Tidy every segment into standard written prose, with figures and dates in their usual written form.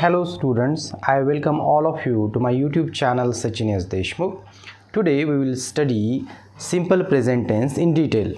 Hello students, I welcome all of you to my YouTube channel Sachin S. Deshmukh. Today we will study simple present tense in detail.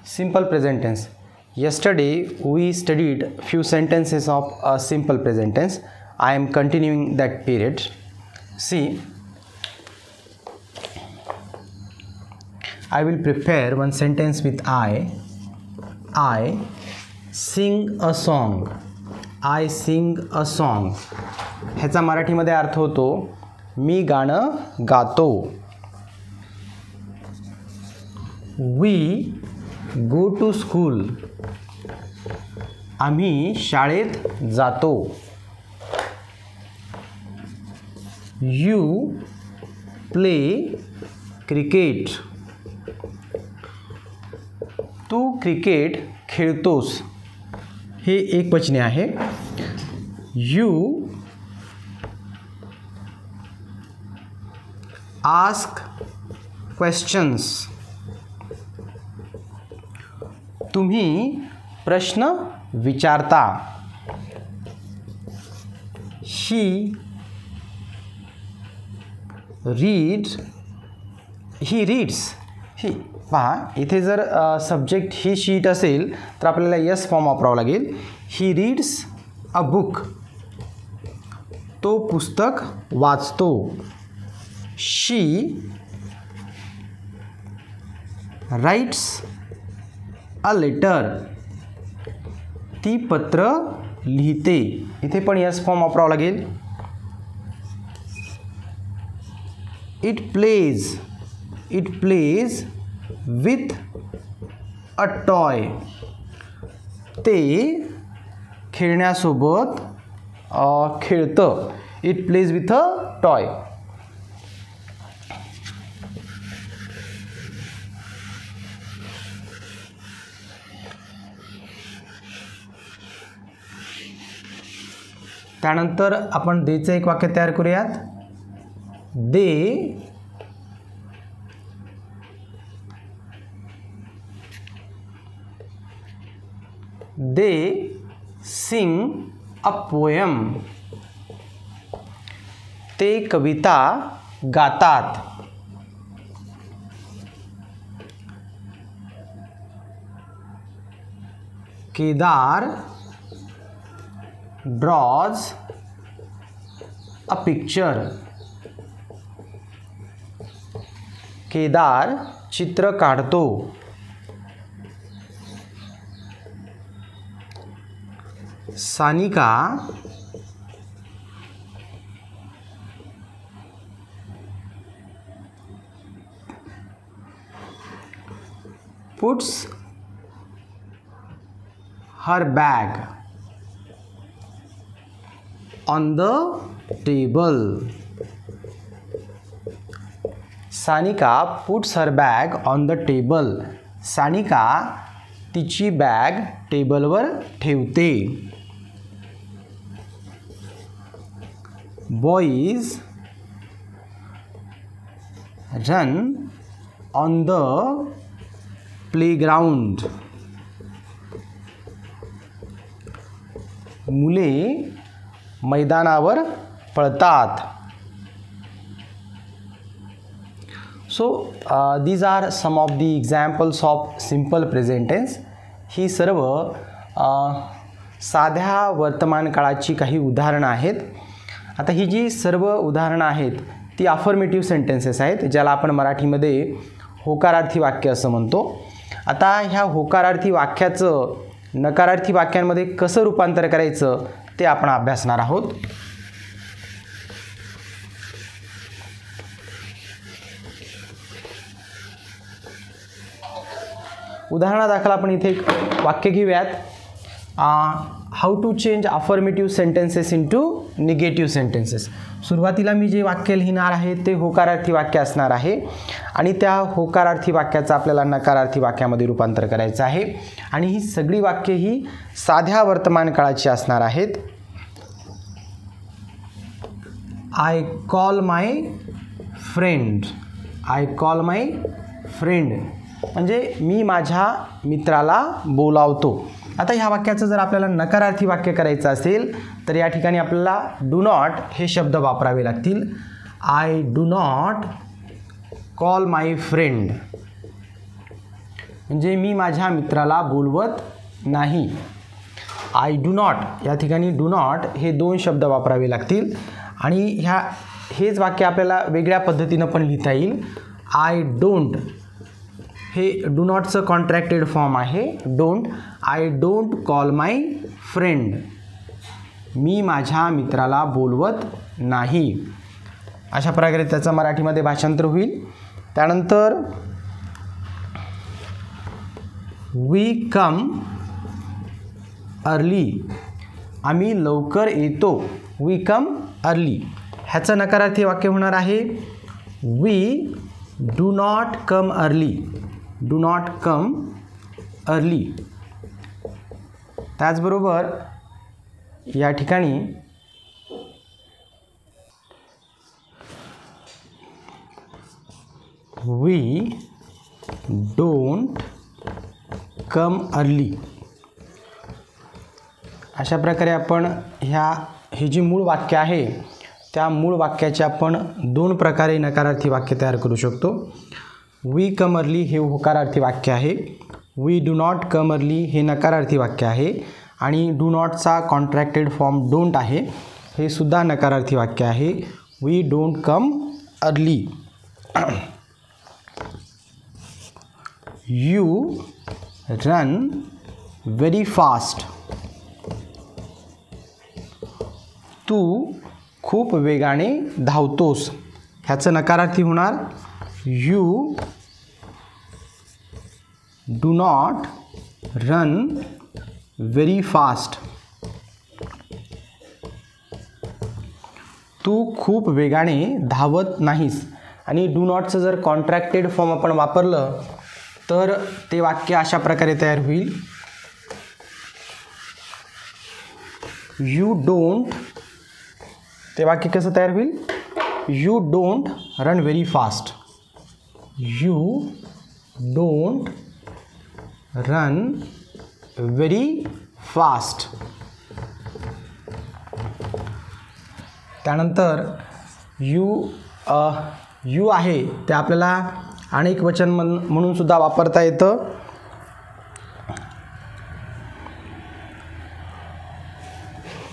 Simple present tense. Yesterday we studied few sentences of a simple present tense. I am continuing that period. See, I will prepare one sentence with I sing a song. I sing a song. ह्याचा मराठीमध्ये अर्थ होतो मी गाणं गातो. We go to school. आम्ही शाळेत जातो. You play cricket. तू क्रिकेट खेळतोस. हे एकवचनी आहे. You ask questions. तुम्ही प्रश्न विचारता. He reads. पहा इथे जर सब्जेक्ट ही शीट असेल तर आपल्याला यस फॉर्म वापरावा लागेल. He reads a book. तो पुस्तक वाचतो. She writes a letter. ती पत्र लिहिते. इथे पण यस फॉर्म वापरावा लागेल. It plays with a toy. ते खेळण्यासोबत खेळतं. It plays with a toy. त्यानंतर आपण देचं एक वाक्य तयार करूयात. They sing a poem. ते कविता गातात. Kedar draws a picture. Kedar चित्र काढतो. Sanika puts her bag on the table. Sanika puts her bag on the table. Sanika तिची बॅग टेबलवर ठेवते. Boys run on the playground. मुले मैदानावर पळतात. So these are some of the examples of simple present tense. ही सर्व साध्या वर्तमान काळाची काही उदाहरणं आहेत. आता ही जी सर्व उदाहरणं आहेत ती अफर्मेटिव्ह सेंटेन्सेस आहेत, ज्याला आपण मराठीमध्ये होकारार्थी वाक्य असं म्हणतो. आता ह्या होकारार्थी वाक्याचं नकारार्थी वाक्यांमध्ये कसं रूपांतर करायचं ते आपण अभ्यासणार आहोत. उदाहरणादाखल आपण इथे एक वाक्य घेऊयात. How to change affirmative sentences into negative sentences. सुरुवातीला मी जे वाक्य लिहिणार आहे ते होकारार्थी वाक्य असणार आहे आणि त्या होकारार्थी वाक्याचं आपल्याला नकारार्थी वाक्यामध्ये रूपांतर करायचं आहे. आणि ही सगळी वाक्ये ही साध्या वर्तमान काळाची असणार आहेत. I call my friend. I call my friend म्हणजे मी माझ्या मित्राला बोलावतो. आता ह्या वाक्याचं जर आपल्याला नकारार्थी वाक्य करायचं असेल तर या ठिकाणी आपल्याला डू नॉट हे शब्द वापरावे लागतील. I do not call my friend म्हणजे मी माझ्या मित्राला बोलवत नाही. आय डू नॉट या ठिकाणी डू नॉट हे दोन शब्द वापरावे लागतील आणि हेच वाक्य आपल्याला वेगळ्या पद्धतीनं पण लिहिता येईल. आय डोंट हे डू नॉटचं कॉन्ट्रॅक्टेड फॉर्म आहे don't. I don't call my friend मी माझ्या मित्राला बोलवत नाही. अशा प्रकारे त्याचं मराठीमध्ये भाषांतर होईल. त्यानंतर वी कम अर्ली आम्ही लवकर येतो. वी कम अर्ली ह्याचं नकारार्थी वाक्य होणार आहे we do not come early. Do not come early. त्याचबरोबर या ठिकाणी वी डोंट कम अर्ली अशा प्रकारे आपण हे जी मूळ वाक्य आहे त्या मूळ वाक्याचे आपण दोन प्रकारे नकारार्थी वाक्य तयार करू शकतो. वी कम अर्ली हे होकारार्थी वाक्य आहे. We do not come early हे नकारार्थी वाक्य आहे आणि डू नॉटचा कॉन्ट्रॅक्टेड फॉर्म डोंट आहे हे सुद्धा नकारार्थी वाक्य आहे. We don't come early. You run very fast तू खूप वेगाने धावतोस. ह्याचं नकारार्थी होणार you do not run very fast तू खूप वेगाने धावत नाहीस. आणि डू नॉटचं जर कॉन्ट्रॅक्टेड फॉर्म आपण वापरलं तर ते वाक्य अशा प्रकारे तयार होईल यू डोंट. ते वाक्य कसं तयार होईल you don't run very fast. You don't run very fast. त्यानंतर यू आहे ते आपल्याला अनेक वचन म्हणून सुद्धा वापरता येतं.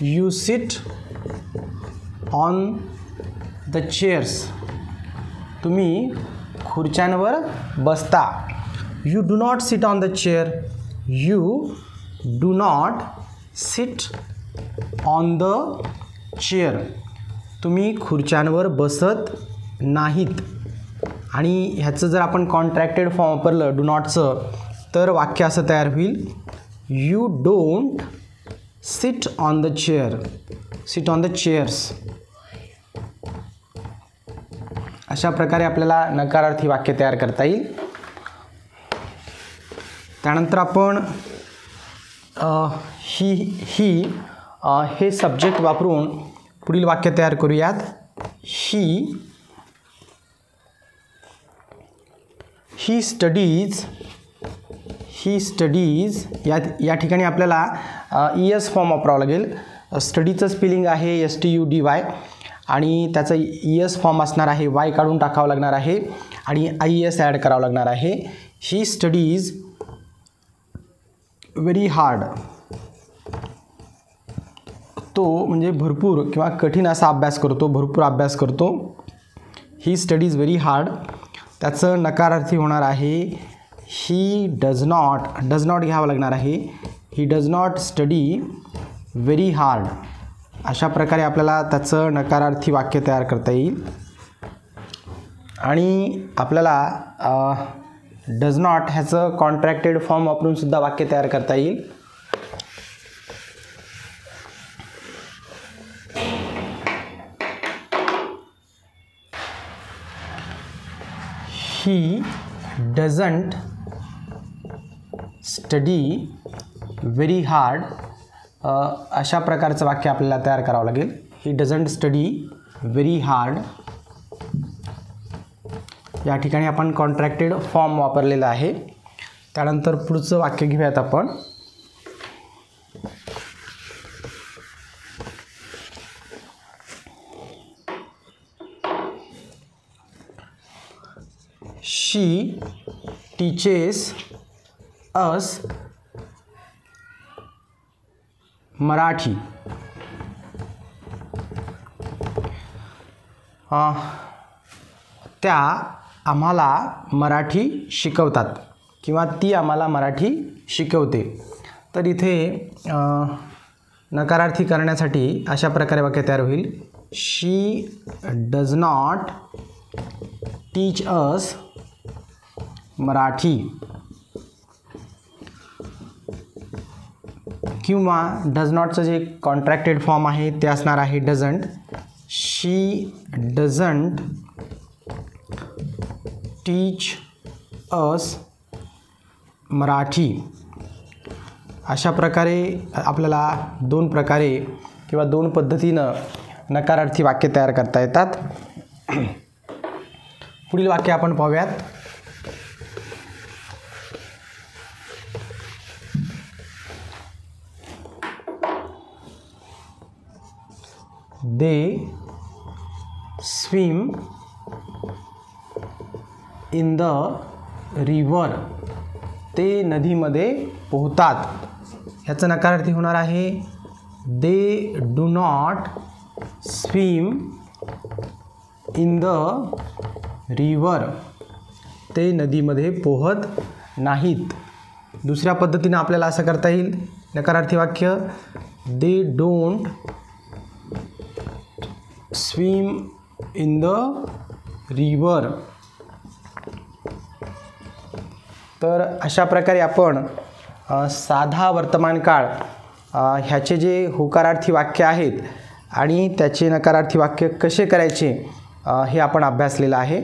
You sit on the chairs तुम्ही खुर्च्यांवर बसता. You do not sit on the chair. You do not sit on the chair तुम्ही खुर्च्यांवर बसत नाहीत. आणि ह्याचं जर आपण कॉन्ट्रॅक्टेड फॉर्म वापरलं डू नॉटचं तर वाक्य असं तयार होईल you don't sit on the chair. Sit on the chairs. अशा प्रकारे आपल्याला नकारार्थी वाक्य तयार करता येईल. त्यानंतर आपण हे सब्जेक्ट वापरून पुढील वाक्य तयार करूयात. ही स्टडीज या ठिकाणी आपल्याला ES फॉर्म वापरावा लागेल. स्टडीचं स्पेलिंग आहे STUDY आणि त्याचं ES फॉर्म असणार आहे Y काढून टाकावं लागणार आहे आणि IES ॲड करावं लागणार आहे. He studies very hard. तो म्हणजे भरपूर किंवा कठीण असा अभ्यास करतो, भरपूर अभ्यास करतो. He studies very hard. त्याचं नकारार्थी होणार आहे ही डज नॉट घ्यावं लागणार आहे. He does not study very hard. अशा प्रकारे आपल्याला त्याचं नकारार्थी वाक्य तयार करता येईल. आणि आपल्याला डज नॉट ह्याचं कॉन्ट्रॅक्टेड फॉर्म वापरून सुद्धा वाक्य तयार करता येईल. He doesn't study very hard. अशा प्रकारचं वाक्य आपल्याला तयार करावं लागेल. He doesn't study very hard. या ठिकाणी आपण कॉन्ट्रॅक्टेड फॉर्म वापरलेला आहे. त्यानंतर पुढचं वाक्य घेऊयात आपण. शी टीचेस अस मराठी. त्या आम्हाला मराठी शिकवतात किंवा ती आम्हाला मराठी शिकवते. तर इथे नकारार्थी करण्यासाठी अशा प्रकारे वाक्य तयार होईल. She does not teach us Marathi. किंवा डज नॉटचं जे कॉन्ट्रॅक्टेड फॉर्म आहे ते असणार आहे doesn't. She doesn't teach us Marathi. अशा प्रकारे आपल्याला दोन प्रकारे किंवा दोन पद्धतीनं नकारार्थी वाक्य तयार करता येतात. पुढील वाक्य आपण पाहूयात. दे स्विम इन द रिव्हर. ते नदीमध्ये पोहतात. ह्याचं नकारार्थी होणार आहे they do not swim in the river. ते नदीमध्ये पोहत नाहीत. दुसऱ्या पद्धतीनं आपल्याला असं करता येईल नकारार्थी वाक्य they don't swim in the river. तर अशा प्रकारे आपण साधा वर्तमानकाळ ह्याचे जे होकारार्थी वाक्य आहेत आणि त्याचे नकारार्थी वाक्य कसे करायचे हे आपण अभ्यासलेलं आहे.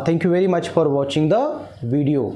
Thank you very much for watching the video.